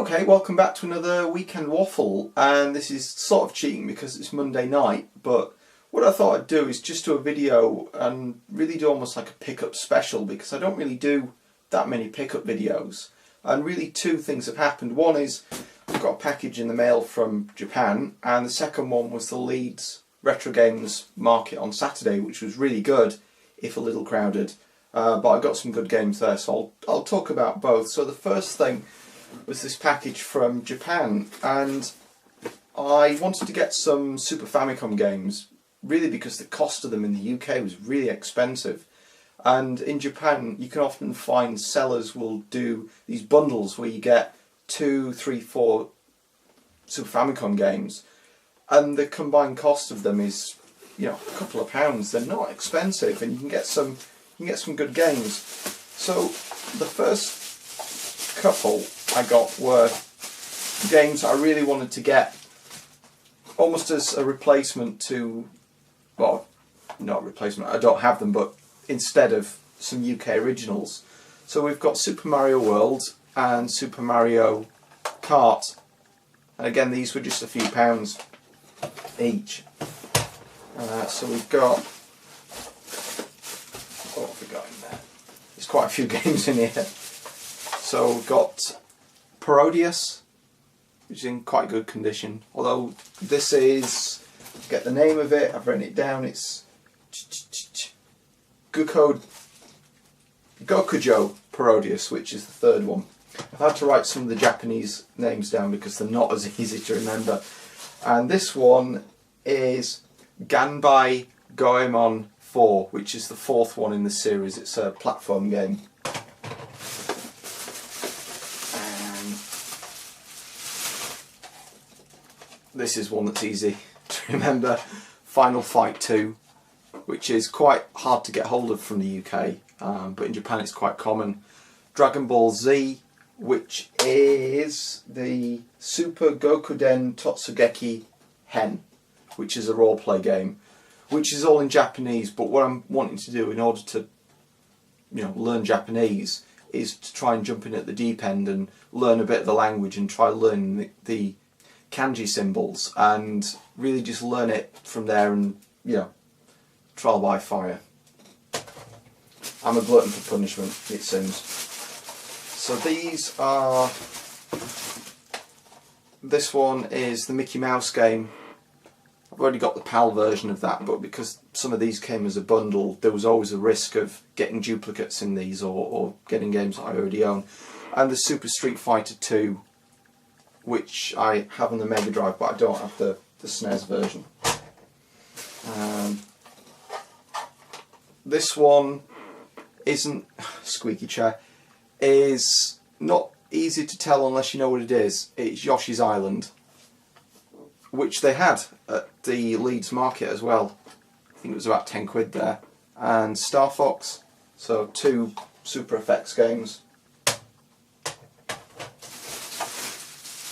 Okay, welcome back to another weekend waffle, and this is sort of cheating because it's Monday night, but what I thought I'd do is just do a video and really do almost like a pickup special, because I don't really do that many pickup videos, and really two things have happened. One is I've got a package in the mail from Japan, and the second one was the Leeds Retro Games Market on Saturday, which was really good, if a little crowded, but I got some good games there, so I'll talk about both. So the first thing was this package from Japan, and I wanted to get some Super Famicom games, really because the cost of them in the UK was really expensive. And in Japan you can often find sellers will do these bundles where you get 2, 3, 4 Super Famicom games, and the combined cost of them is, you know, a couple of pounds. They're not expensive, and you can get some good games. So the first couple I got were games I really wanted to get, almost as a replacement to, well, not a replacement, I don't have them, but instead of some UK originals. So we've got Super Mario World and Super Mario Kart, and again these were just a few pounds each. So we've got, what have we got in there? There's quite a few games in here. So we've got Parodius, which is in quite good condition, although this is, get the name of it, I've written it down, it's Gokujo Parodius, which is the third one. I've had to write some of the Japanese names down because they're not as easy to remember. And this one is Ganbai Goemon 4, which is the fourth one in the series. It's a platform game. This is one that's easy to remember, Final Fight 2, which is quite hard to get hold of from the UK, but in Japan it's quite common. Dragon Ball Z, which is the Super Gokuden Totsugeki Hen, which is a role-play game, which is all in Japanese, but what I'm wanting to do in order to, you know, learn Japanese is to try and jump in at the deep end and learn a bit of the language and try learning the kanji symbols and really just learn it from there, and, you know, trial by fire. I'm a glutton for punishment, it seems. So these are, this one is the Mickey Mouse game. I've already got the PAL version of that, but because some of these came as a bundle, there was always a risk of getting duplicates in these, or getting games that I already own. And the Super Street Fighter 2, which I have on the Mega Drive, but I don't have the SNES version. This one isn't, squeaky chair, is not easy to tell unless you know what it is. It's Yoshi's Island, which they had at the Leeds market as well. I think it was about 10 quid there. And Star Fox, so two Super FX games.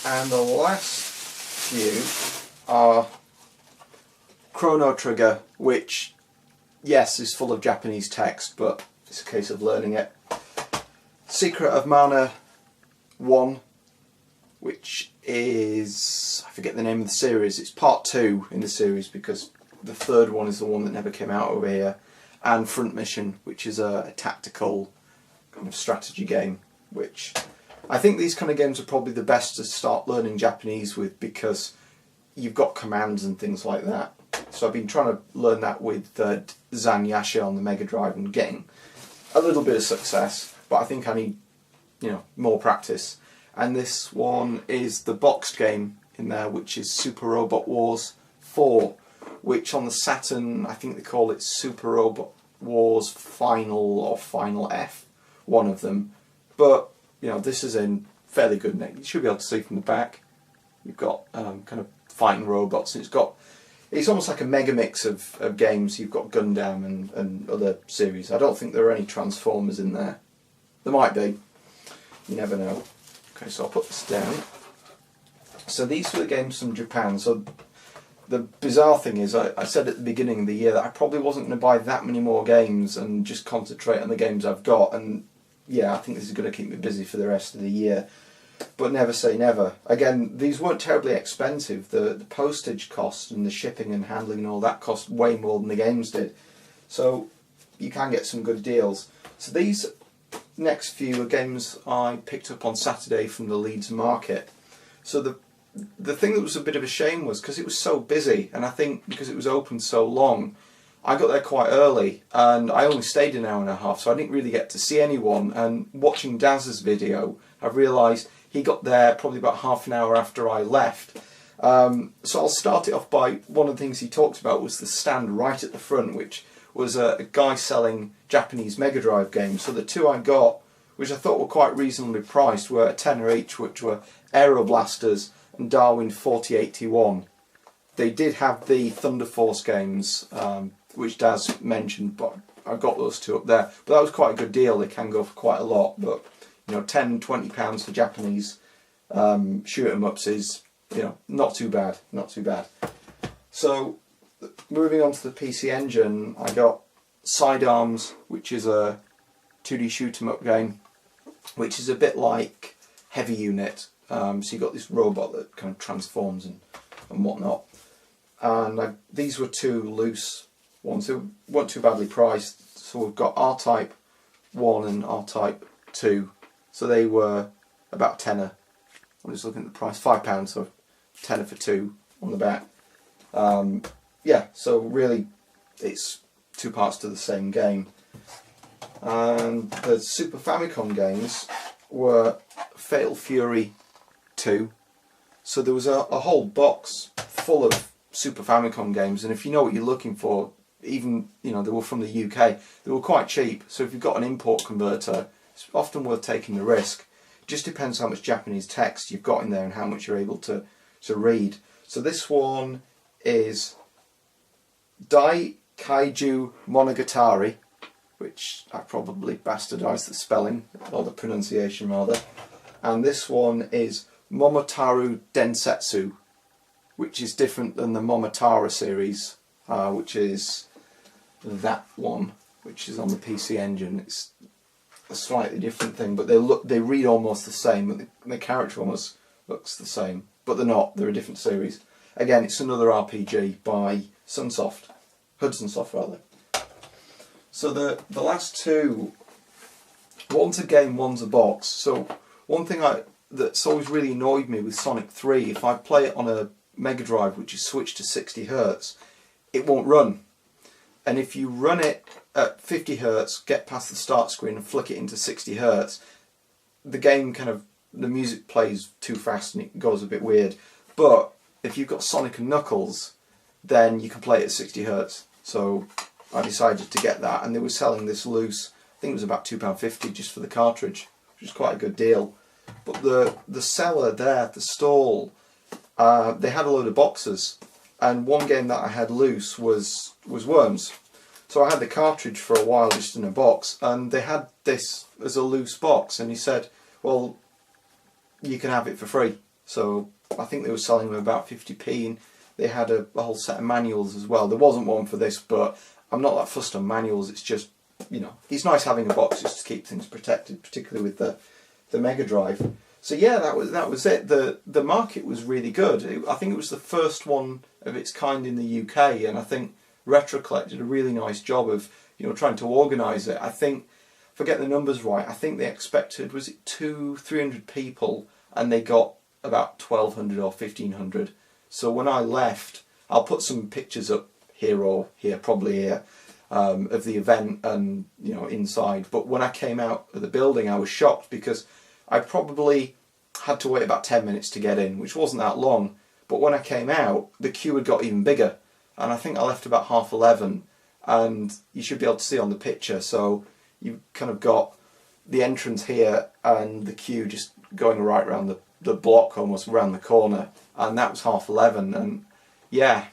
And the last few are Chrono Trigger, which, yes, is full of Japanese text, but it's a case of learning it. Secret of Mana 1, which is, I forget the name of the series, it's part 2 in the series because the third one is the one that never came out over here. And Front Mission, which is a tactical kind of strategy game, which I think these kind of games are probably the best to start learning Japanese with, because you've got commands and things like that. So I've been trying to learn that with Zanyasha on the Mega Drive and getting a little bit of success, but I think I need, you know, more practice. And this one is the boxed game in there, which is Super Robot Wars 4, which on the Saturn I think they call it Super Robot Wars Final or Final F, one of them. But you know, this is in fairly good nick. You should be able to see from the back. You've got kind of fighting robots. And it's almost like a mega mix of games. You've got Gundam and other series. I don't think there are any Transformers in there. There might be. You never know. Okay, so I'll put this down. So these were the games from Japan. So the bizarre thing is, I said at the beginning of the year that I probably wasn't going to buy that many more games and just concentrate on the games I've got. And yeah, I think this is going to keep me busy for the rest of the year. but never say never. Again, these weren't terribly expensive. The postage cost and the shipping and handling and all that cost way more than the games did. So you can get some good deals. So these next few are games I picked up on Saturday from the Leeds market. So the thing that was a bit of a shame was because it was so busy, and I think because it was open so long, I got there quite early and I only stayed an hour and a half, so I didn't really get to see anyone. And watching Daz's video, I realised he got there probably about half an hour after I left. So I'll start it off by one of the things he talked about was the stand right at the front, which was a guy selling Japanese Mega Drive games. So the two I got, which I thought were quite reasonably priced, were a tenner each, which were Aeroblasters and Darwin 4081. They did have the Thunder Force games, which Daz mentioned, but I got those two up there. But that was quite a good deal. They can go for quite a lot, but you know, £10–20 for Japanese shoot 'em ups is, you know, not too bad, not too bad. So moving on to the PC Engine, I got Sidearms, which is a 2D shoot 'em up game, which is a bit like Heavy Unit. So you've got this robot that kind of transforms and whatnot. And these were two loose ones who weren't too badly priced. So we've got R-Type 1 and R-Type 2. So they were about tenner. I'm just looking at the price, £5, so tenner for two on the back. Yeah, so really it's two parts to the same game. And the Super Famicom games were Fatal Fury 2. So there was a whole box full of Super Famicom games, and if you know what you're looking for, even, you know, they were from the UK, they were quite cheap. So if you've got an import converter, it's often worth taking the risk. It just depends how much Japanese text you've got in there and how much you're able to read. So this one is Dai Kaiju Monogatari, which I probably bastardised the spelling, or the pronunciation rather. And this one is Momotaro Densetsu, which is different than the Momotaro series, which is that one, which is on the PC Engine. It's a slightly different thing, but they read almost the same, but the character almost looks the same, but they're not. They're a different series. Again, it's another RPG by Sunsoft, Hudson Soft rather. So the last two, one's a game, one's a box. So one thing that's always really annoyed me with Sonic 3, if I play it on a Mega Drive which is switched to 60 Hz, it won't run. And if you run it at 50 Hz, get past the start screen and flick it into 60 Hz, the game the music plays too fast and it goes a bit weird. But if you've got Sonic and Knuckles, then you can play it at 60 Hz. So I decided to get that, and they were selling this loose, I think it was about £2.50 just for the cartridge, which is quite a good deal. But the seller there at the stall, they had a load of boxes, and one game that I had loose was Worms. So I had the cartridge for a while just in a box, and they had this as a loose box, and he said, well, you can have it for free. So I think they were selling them about 50p, and they had a whole set of manuals as well. There wasn't one for this, but I'm not that fussed on manuals. It's just, you know, it's nice having a box just to keep things protected, particularly with the Mega Drive. So yeah, that was it. The market was really good. I think it was the first one of its kind in the UK, and I think Retrocollect did a really nice job of, you know, trying to organise it. I think, if I get the numbers right, I think they expected, was it 200–300 people, and they got about 1,200 or 1,500. So when I left, I'll put some pictures up here or here, probably here, of the event and, you know, inside. But when I came out of the building, I was shocked because I probably had to wait about 10 minutes to get in, which wasn't that long. But when I came out, the queue had got even bigger, and I think I left about 11:30, and you should be able to see on the picture. So you've kind of got the entrance here and the queue just going right around the block, almost around the corner, and that was 11:30. And yeah,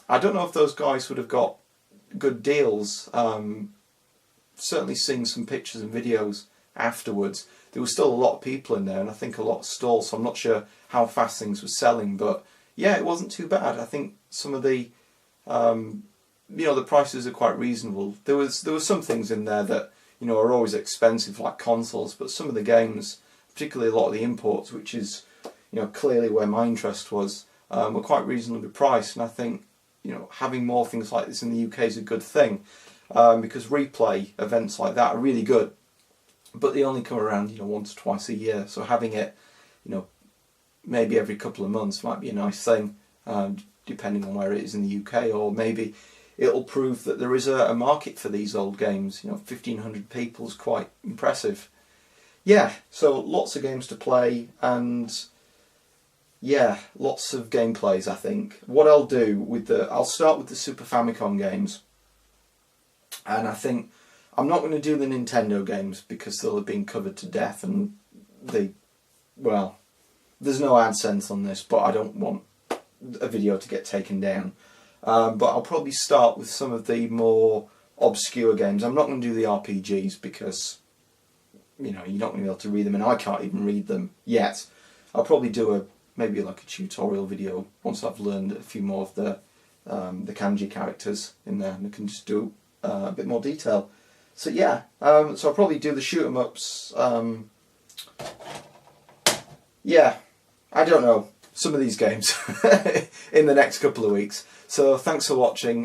I don't know if those guys would have got good deals. Certainly seeing some pictures and videos afterwards, there was still a lot of people in there, and I think a lot of stalls, so I'm not sure how fast things were selling, but yeah, it wasn't too bad. I think some of the you know, the prices are quite reasonable. There was some things in there that, you know, are always expensive, like consoles, but some of the games particularly a lot of the imports, which is, you know, clearly where my interest was, were quite reasonably priced. And I think, you know, having more things like this in the UK is a good thing, because replay events like that are really good, but they only come around, you know, once or twice a year. So having it, you know, maybe every couple of months might be a nice thing, depending on where it is in the UK, or maybe it'll prove that there is a market for these old games. You know, 1,500 people is quite impressive. Yeah, so lots of games to play, and yeah, lots of gameplays, I think. What I'll do with I'll start with the Super Famicom games, and I think I'm not going to do the Nintendo games because they'll have been covered to death, and well, there's no AdSense on this, but I don't want a video to get taken down. But I'll probably start with some of the more obscure games. I'm not going to do the RPGs because, you know, you're not going to be able to read them, and I can't even read them yet. I'll probably do maybe like a tutorial video once I've learned a few more of the kanji characters in there, and I can just do a bit more detail. So yeah, so I'll probably do the shoot 'em ups. Yeah, I don't know, some of these games in the next couple of weeks. So thanks for watching.